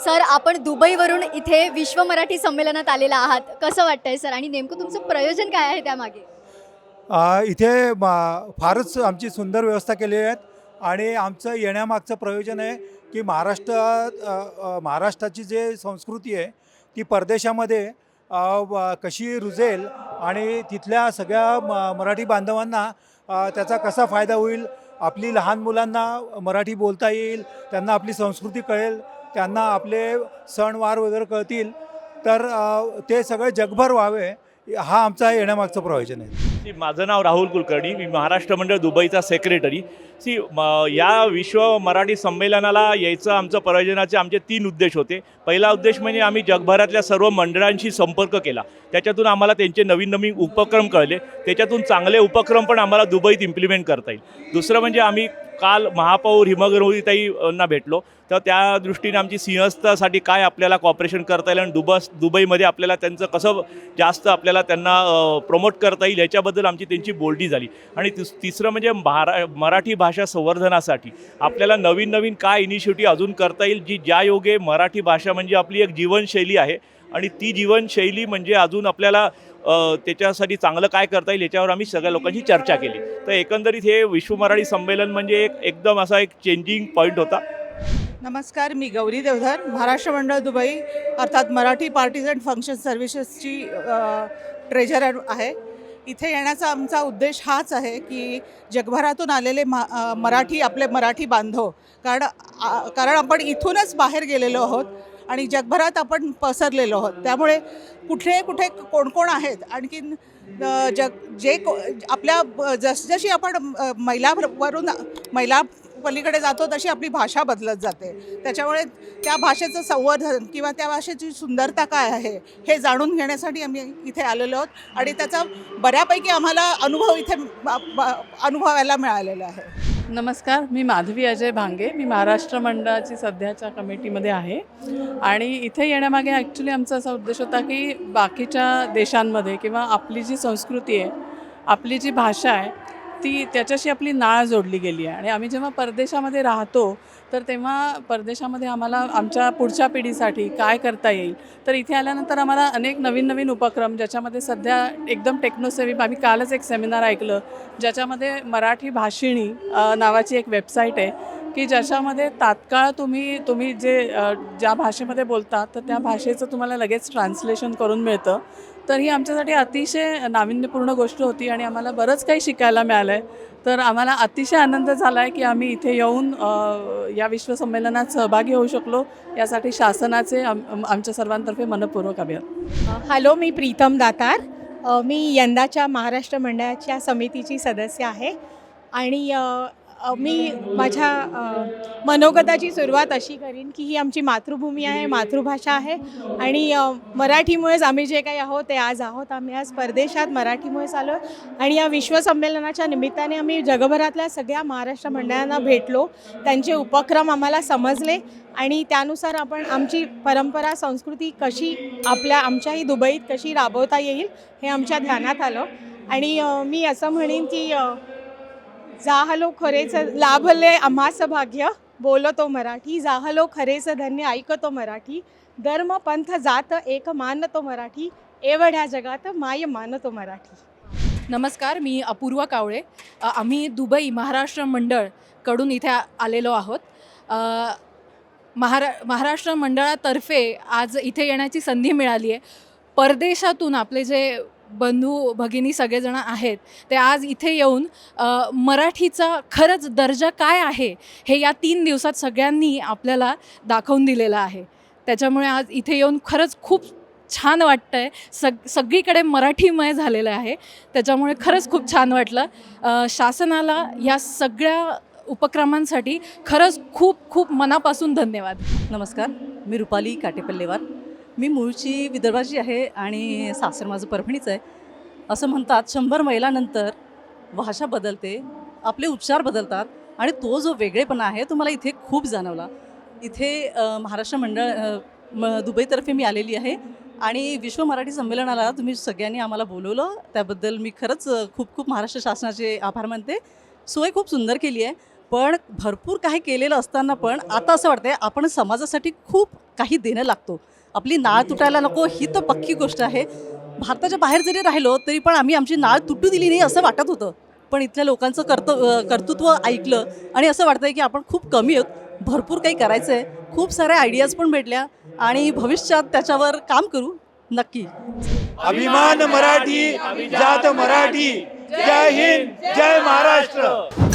Sir, आपण दुबईवरून इथे विश्व मराठी संमेलनात आलेला आहात. कसं वाटतंय सर आणि नेमकं तुमचं प्रयोजन काय आहे त्यामागे? इथे फारच आमची सुंदर व्यवस्था केलेली आहेत आणि आमचं येण्यामागचं प्रयोजन आहे की महाराष्ट्राची जे संस्कृती आहे ती परदेशामध्ये कशी रुजेल आणि तिथल्या सगळ्या मराठी बांधवांना त्याचा कसा फायदा होईल. आपली लहान मुलांना मराठी बोलता येईल, त्यांना आपली संस्कृती कळेल, त्यांना आपले सणवार वगैरे कळतील, तर ते सगळे जगभर व्हावे, हा आमचा येण्यामागचं प्रयोजन आहे. माझं नाव राहुल कुलकर्णी, मी महाराष्ट्र मंडळ दुबईचा सेक्रेटरी. या विश्व मराठी संमेलनाला यायचं आमचं प्रयोजनाचे आमचे 3 उद्देश होते. पहिला उद्देश म्हणजे आम्ही जगभरातल्या सर्व मंडळांशी संपर्क केला, त्याच्यातून आम्हाला त्यांचे नवीन नवीन उपक्रम कळले, त्याच्यातून चांगले उपक्रम पण आम्हाला दुबईत इम्प्लिमेंट करता येईल. दुसरं म्हणजे आम्ही काल महापौर हिमगौरीताईंना भेटलो, तर त्या दृष्टीने आमची सिंहस्थासाठी काय आपल्याला कॉपरेशन करता येईल आणि दुबईमध्ये आपल्याला त्यांचं कसं जास्त आपल्याला त्यांना प्रमोट करता येईल याच्याबद्दल आमची त्यांची बोलणी झाली. आणि तिसरं म्हणजे मराठी भाषा संवर्धनासाठी आपल्याला नवीन नवीन काय इनिशिएटिव्ह अजून करता येईल, जी ज्या योगे मराठी भाषा म्हणजे आपली एक जीवनशैली आहे आणि ती जीवनशैली म्हणजे अजून आपल्याला त्याच्यासाठी चांगलं काय करता येईल याच्यावर आम्ही सगळ्या लोकांशी चर्चा केली. तर एकंदरीत हे विश्व मराठी संमेलन म्हणजे एकदम असा एक चेंजिंग पॉईंट होता. नमस्कार, मी गौरी देवधर, महाराष्ट्र मंडळ दुबई अर्थात मराठी पार्टीज अँड फंक्शन सर्व्हिसेसची ट्रेझरर आहे. इथे येण्याचा आमचा उद्देश हाच आहे की जगभरातून आलेले मराठी आपले मराठी बांधव, कारण आपण इथूनच बाहेर गेलेलो आहोत आणि जगभरात आपण पसरलेलो आहोत. त्यामुळे कुठे कुठे कोण कोण आहेत आणखीन आपल्या जसजशी आपण महिला पलीकडे जातो तशी आपली भाषा बदलत जाते. त्याच्यामुळे त्या भाषेचं संवर्धन किंवा त्या भाषेची सुंदरता काय आहे हे जाणून घेण्यासाठी आम्ही इथे आलेलो आहोत आणि त्याचा बऱ्यापैकी आम्हाला अनुभव इथे अनुभवायला मिळालेला आहे. नमस्कार, मी माधवी अजय भांगे, मी महाराष्ट्र मंडळाची सध्याच्या कमिटीमध्ये आहे आणि इथे येण्यामागे ॲक्च्युली आमचा असा उद्देश होता की बाकीच्या देशांमध्ये किंवा आपली जी संस्कृती आहे, आपली जी भाषा आहे त्याच्याशी आपली नाळ जोडली गेली आहे. आणि आम्ही जेव्हा परदेशामध्ये राहतो तर तेव्हा परदेशामध्ये आम्हाला आमच्या पुढच्या पिढीसाठी काय करता येईल, तर इथे आल्यानंतर आम्हाला अनेक नवीन नवीन उपक्रम, ज्याच्यामध्ये सध्या एकदम टेक्नोसेवी, आम्ही कालच एक सेमिनार ऐकलं ज्याच्यामध्ये मराठी भाषिणी नावाची एक वेबसाईट आहे की ज्याच्यामध्ये तात्काळ तुम्ही ज्या भाषेमध्ये बोलता तर त्या भाषेचं तुम्हाला लगेच ट्रान्सलेशन करून मिळतं. तर ही आमच्यासाठी अतिशय नाविन्यपूर्ण गोष्ट होती आणि आम्हाला बरंच काही शिकायला मिळालं आहे. तर आम्हाला अतिशय आनंद झाला आहे की आम्ही इथे येऊन या विश्वसंमेलनात सहभागी होऊ शकलो. यासाठी शासनाचे आमच्या सर्वांतर्फे मनपूर्वक अभिनंदन. हॅलो, मी प्रीतम दातार. मी यंदाच्या महाराष्ट्र मंडळाच्या समितीची सदस्य आहे आणि मी माझ्या मनोगताची सुरुवात अशी करीन की ही आमची मातृभूमी आहे, मातृभाषा आहे आणि मराठीमुळेच आम्ही जे काही आहोत ते आज आहोत. आम्ही आज परदेशात मराठीमुळेच आलो आणि या विश्वसंमेलनाच्या निमित्ताने आम्ही जगभरातल्या सगळ्या महाराष्ट्र मंडळांना भेटलो, त्यांचे उपक्रम आम्हाला समजले आणि त्यानुसार आपण आमची परंपरा संस्कृती कशी आमच्याही दुबईत कशी राबवता येईल हे आमच्या ध्यानात आलं. आणि मी असं म्हणेन की जाहलो खरेच लाभले आम्हास भाग्य, बोलतो मराठी, जाहलो खरेच धन्य ऐकतो मराठी, धर्म पंथ जात एक मानतो मराठी, एवढ्या जगात माय मानतो मराठी. नमस्कार, मी अपूर्वा कावळे. आम्ही दुबई महाराष्ट्र मंडळकडून इथे आलेलो आहोत. महाराष्ट्र मंडळातर्फे आज इथे येण्याची संधी मिळाली आहे. परदेशातून आपले जे बंधू भगिनी सगळेजण आहेत ते आज इथे येऊन मराठीचा खरंच दर्जा काय आहे हे या 3 दिवसात सगळ्यांनी आपल्याला दाखवून दिलेलं आहे. त्याच्यामुळे आज इथे येऊन खरंच खूप छान वाटतं आहे. सगळीकडे मराठीमय झालेलं आहे, त्याच्यामुळे खरंच खूप छान वाटलं. शासनाला या सगळ्या उपक्रमांसाठी खरंच खूप खूप मनापासून धन्यवाद. नमस्कार, मी रुपाली काटेपल्लेवार. मी मूळची विदर्भाची आहे आणि सासर माझं परभणीचं आहे. असं म्हणतात 100 मैलानंतर भाषा बदलते, आपले उच्चार बदलतात आणि तो जो वेगळेपणा आहे तो मला इथे खूप जाणवला. इथे महाराष्ट्र मंडळ दुबईतर्फे मी आलेली आहे आणि विश्व मराठी संमेलनाला तुम्ही सगळ्यांनी आम्हाला बोलवलं, त्याबद्दल मी खरंच खूप खूप महाराष्ट्र शासनाचे आभार मानते. सोय खूप सुंदर केली आहे. पण भरपूर काही केलेलं असताना पण आता असं वाटतंय आपण समाजासाठी खूप काही देणं लागतो. आपली नाळ तुटायला नको ही तर पक्की गोष्ट आहे. भारताच्या बाहेर जरी राहिलो तरी पण आम्ही आमची नाळ तुटू दिली नाही असं वाटत होतं. पण इथल्या लोकांचं कर्तृत्व ऐकलं आणि असं वाटतंय की आपण खूप कमी आहोत, भरपूर काही करायचं आहे. खूप साऱ्या आयडियाज पण भेटल्या आणि भविष्यात त्याच्यावर काम करू नक्की. अभिमान मराठी, जात मराठी. जय हिंद, जय महाराष्ट्र.